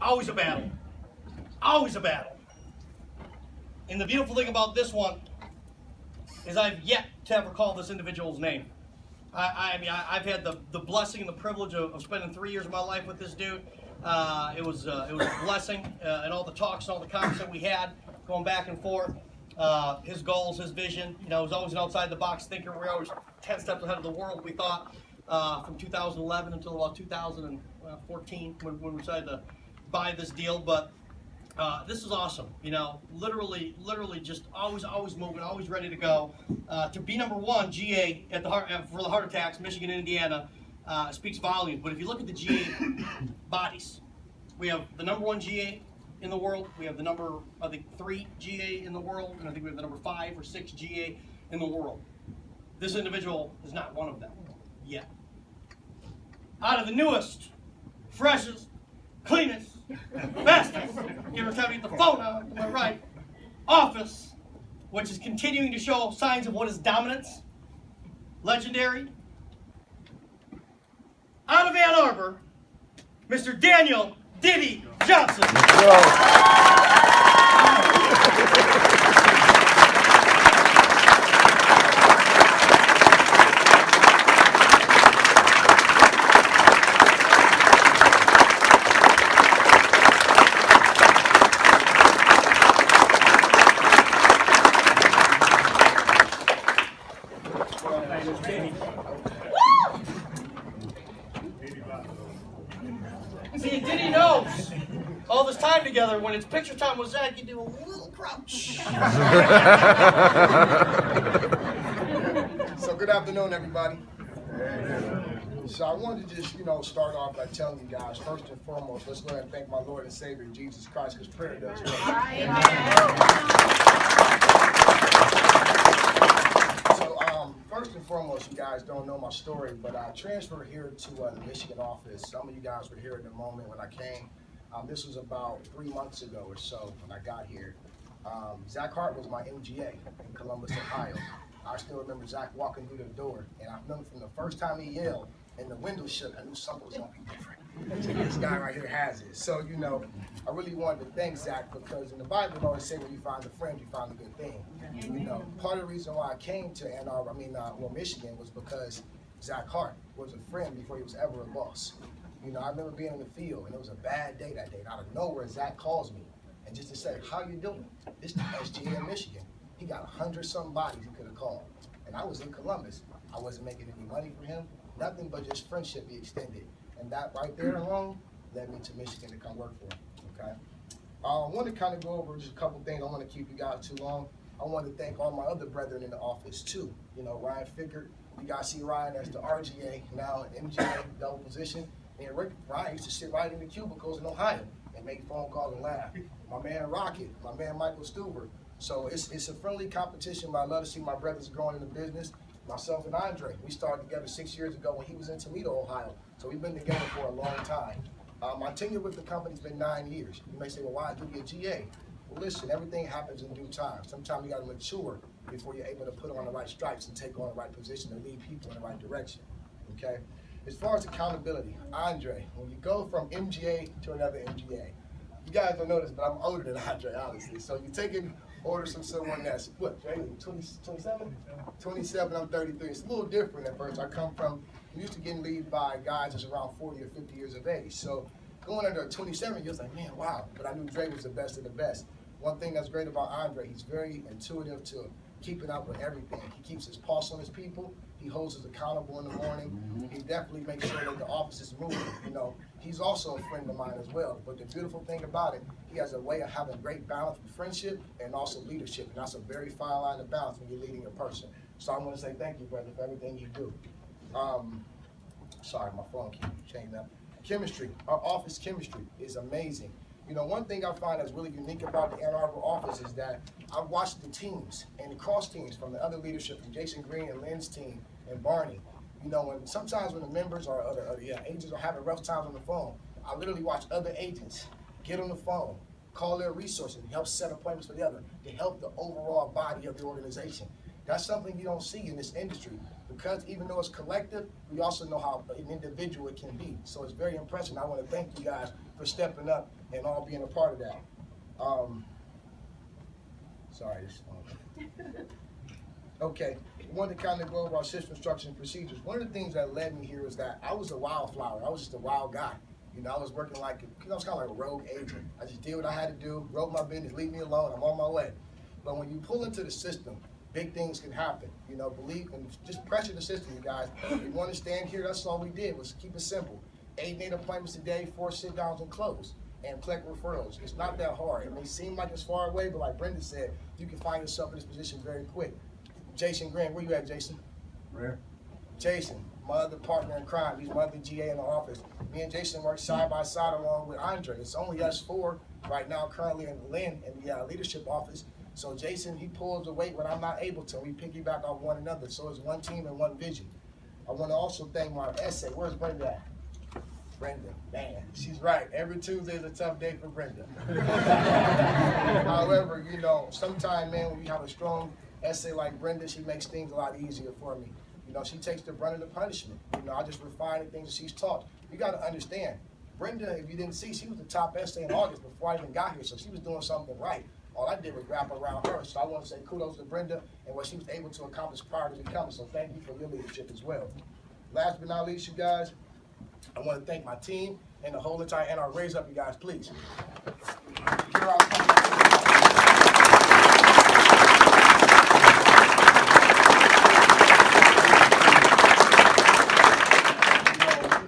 always a battle. Always a battle. And the beautiful thing about this one is I've yet to ever call this individual's name. I've had the blessing and the privilege of spending 3 years of my life with this dude. It was a blessing, and all the talks and all the conversations that we had, going back and forth. His goals, his vision. He was always an outside the box thinker. We were always 10 steps ahead of the world, we thought, from 2011 until about 2014 when we decided to buy this deal. But this is awesome. Literally just always moving, always ready to go. To be number one GA at the for the heart attacks, Michigan and Indiana, speaks volumes. But if you look at the GA bodies, we have the number one GA in the world. We have the number, I think, 3 GA in the world, and I think we have the number 5 or 6 GA in the world. This individual is not one of them yet. Out of the newest, freshest, cleanest, fastest, give her time to get the phone out to my right, office, which is continuing to show signs of what is dominance, legendary. Out of Ann Arbor, Mr. Daniel Diddy Johnson. See, Diddy knows all this time together, when it's picture time with Zach, you do a little crouch. So good afternoon, everybody. So I wanted to just, start off by telling you guys, first and foremost, let's go ahead and thank my Lord and Savior, Jesus Christ, because prayer does work. So first and foremost, you guys don't know my story, but I transferred here to the Michigan office. Some of you guys were here at the moment when I came. This was about 3 months ago or so when I got here. Zach Hart was my MGA in Columbus, Ohio. I still remember Zach walking through the door, and I remember from the first time he yelled and the window shook, I knew something was going to be different. So this guy right here has it. So, I really wanted to thank Zach, because in the Bible it always say when you find a friend, you find a good thing. Part of the reason why I came to Michigan was because Zach Hart was a friend before he was ever a boss. I remember being in the field, and it was a bad day that day. Out of nowhere, Zach calls me, and just to say, how you doing? This is the SGA in Michigan. He got 100-some bodies he could have called. And I was in Columbus. I wasn't making any money for him, nothing but just friendship be extended. And that right there alone led me to Michigan to come work for him, okay? I want to kind of go over just a couple things. I don't want to keep you guys too long. I want to thank all my other brethren in the office too. Ryan Fickert, you guys see Ryan as the RGA, now an MGA, double position. And Ryan used to sit right in the cubicles in Ohio and make phone calls and laugh. My man Rocket, my man Michael Stuber. So it's a friendly competition, but I love to see my brothers growing in the business. Myself and Andre, we started together 6 years ago when he was in Toledo, Ohio. So we've been together for a long time. My tenure with the company's been 9 years. You may say, well, why do you get GA? Well, listen, everything happens in due time. Sometimes you got to mature before you're able to put on the right stripes and take on the right position and lead people in the right direction, okay? As far as accountability, Andre, when you go from MGA to another MGA, you guys don't know this, but I'm older than Andre, honestly. So you're taking orders from someone that's, what, 27? 27, I'm 33. It's a little different at first. I'm used to getting lead by guys that's around 40 or 50 years of age. So going under 27, you're like, man, wow. But I knew Dre was the best of the best. One thing that's great about Andre, he's very intuitive to keeping up with everything. He keeps his pulse on his people. He holds us accountable in the morning. He definitely makes sure that the office is moving. He's also a friend of mine as well. But the beautiful thing about it, he has a way of having great balance with friendship and also leadership. And that's a very fine line of balance when you're leading a person. So I want to say thank you, brother, for everything you do. Sorry, my phone keeps changing up. Chemistry, our office chemistry is amazing. One thing I find that's really unique about the Ann Arbor office is that I've watched the teams and the cross teams from the other leadership, from Jason Green and Lynn's team and Barney. Sometimes when the members or agents are having rough times on the phone, I literally watch other agents get on the phone, call their resources, and help set appointments for the other to help the overall body of the organization. That's something you don't see in this industry, because even though it's collective, we also know how an individual it can be. So it's very impressive. I want to thank you guys for stepping up and all being a part of that. Sorry, okay, I wanted to kind of go over our system structure and procedures. One of the things that led me here is that I was a wildflower. I was just a wild guy. You know, I was working like, I was kind of like a rogue agent. I just did what I had to do, wrote my business, leave me alone, I'm on my way. But when you pull into the system, big things can happen. You know, believe and just pressure the system, you guys. If you want to stand here, that's all we did, was keep it simple. 8 and 8 appointments a day, 4 sit-downs and close, and collect referrals. It's not that hard. It may seem like it's far away, but like Brenda said, you can find yourself in this position very quick. Jason Grant, where you at, Jason? Where? Jason, my other partner in crime. He's my other GA in the office. Me and Jason work side by side along with Andre. It's only us 4 right now currently in Lynn in the leadership office. So Jason, he pulls the weight when I'm not able to. We piggyback off one another. So it's one team and one vision. I want to also thank my essay. Where's Brenda at? Brenda, man, she's right. Every Tuesday is a tough day for Brenda. However, you know, sometimes, man, when you have a strong essay like Brenda, she makes things a lot easier for me. You know, she takes the brunt of the punishment. You know, I just refine the things that she's taught. You got to understand, Brenda, if you didn't see, she was the top essay in August before I even got here, so she was doing something right. All I did was wrap around her. So I want to say kudos to Brenda and what she was able to accomplish prior to becoming. So thank you for your leadership as well. Last but not least, you guys, I want to thank my team and the whole entire NR. Raise up, you guys, please.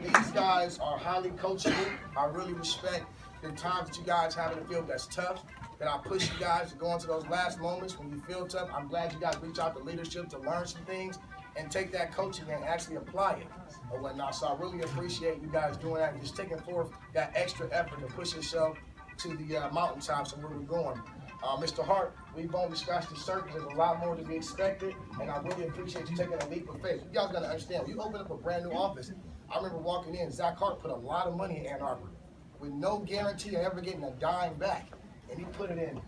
These guys are highly coachable. I really respect the times that you guys have in the field that's tough, that I push you guys to go into those last moments when you feel tough. I'm glad you guys reach out to leadership to learn some things and take that coaching and actually apply it or whatnot. So I really appreciate you guys doing that and just taking forth that extra effort to push yourself to the mountaintops and where we're going. Mr. Hart, we've only scratched the surface. There's a lot more to be expected, and I really appreciate you taking a leap of faith. You guys gotta understand, when you open up a brand new office, I remember walking in, Zach Hart put a lot of money in Ann Arbor with no guarantee of ever getting a dime back. And he put it in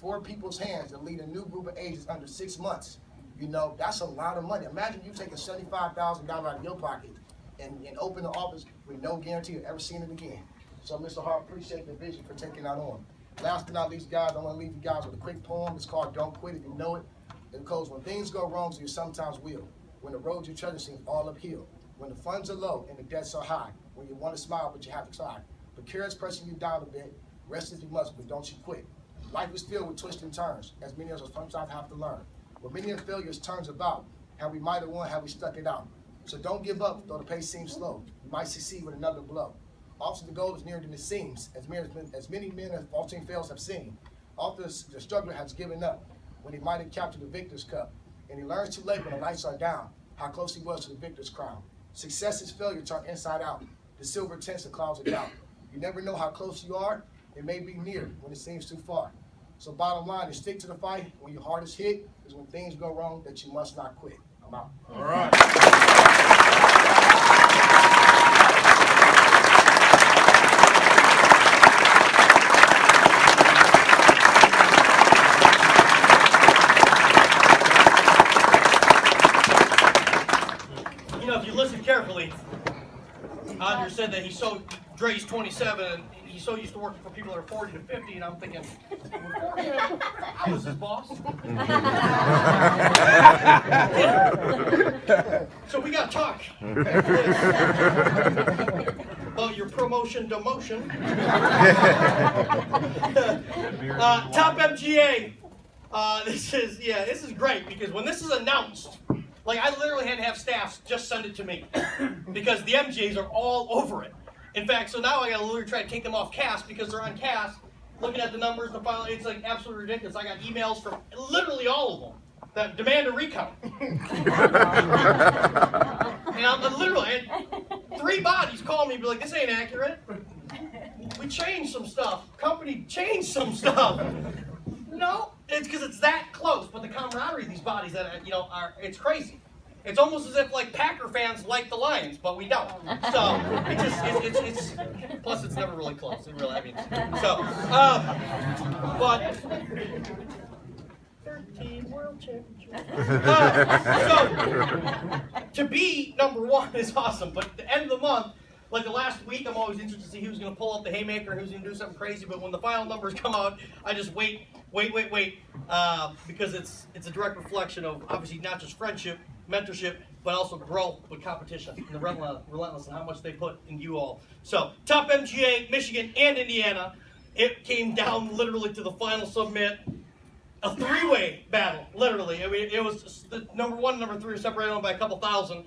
4 people's hands to lead a new group of agents under 6 months. You know, that's a lot of money. Imagine you taking $75,000 out of your pocket and open the office with no guarantee of ever seeing it again. So, Mr. Hart, appreciate the vision for taking that on. Last but not least, guys, I want to leave you guys with a quick poem. It's called Don't Quit If You Know It. It goes, when things go wrong, so you sometimes will. When the road you're treading seems all uphill. When the funds are low and the debts are high. When you want to smile, but you have to try. But care is pressing you down a bit. Rest as you must, but don't you quit. Life is filled with twists and turns, as many of us sometimes have to learn. But many of failures turns about, how we might have won, how we stuck it out. So don't give up, though the pace seems slow. You might succeed with another blow. Often the goal is nearer than it seems, as many men as vaulting fails have seen. Often the struggler has given up, when he might have captured the victor's cup. And he learns too late when the lights are down, how close he was to the victor's crown. Success is failure turned inside out. The silver tints the clouds of doubt. You never know how close you are. It may be near when it seems too far. So bottom line is stick to the fight. When your heart is hit is when things go wrong that you must not quit. I'm out. All right. You know, if you listen carefully, Andre said that Dre's 27, and he's so used to working for people that are 40 to 50, and I'm thinking, I was his boss. So we got to talk about your promotion demotion. Top MGA. This is great, because when this is announced, like, I literally had to have staff just send it to me because the MGAs are all over it. In fact, so now I gotta literally try to take them off cast because they're on cast, looking at the numbers, the file, it's like absolutely ridiculous. I got emails from literally all of them that demand a recount. And I'm literally, I had 3 bodies call me and be like, this ain't accurate. We changed some stuff. Company changed some stuff. No, it's because it's that close. But the camaraderie of these bodies that it's crazy. It's almost as if like Packer fans like the Lions, but we don't. So it's plus it's never really close. But Team World Championship. So, to be number one is awesome, but at the end of the month, like the last week, I'm always interested to see who's going to pull out the haymaker and who's going to do something crazy, but when the final numbers come out, I just wait, because it's a direct reflection of, obviously, not just friendship, mentorship, but also growth with competition and the relentless and how much they put in you all. So, top MGA, Michigan, and Indiana. It came down literally to the final submit. A three-way battle, literally. I mean, it was just the number one and number three were separated by a couple thousand.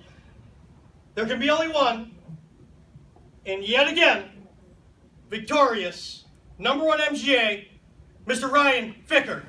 There can be only one. And yet again, victorious, number one MGA, Mr. Ryan Ficker.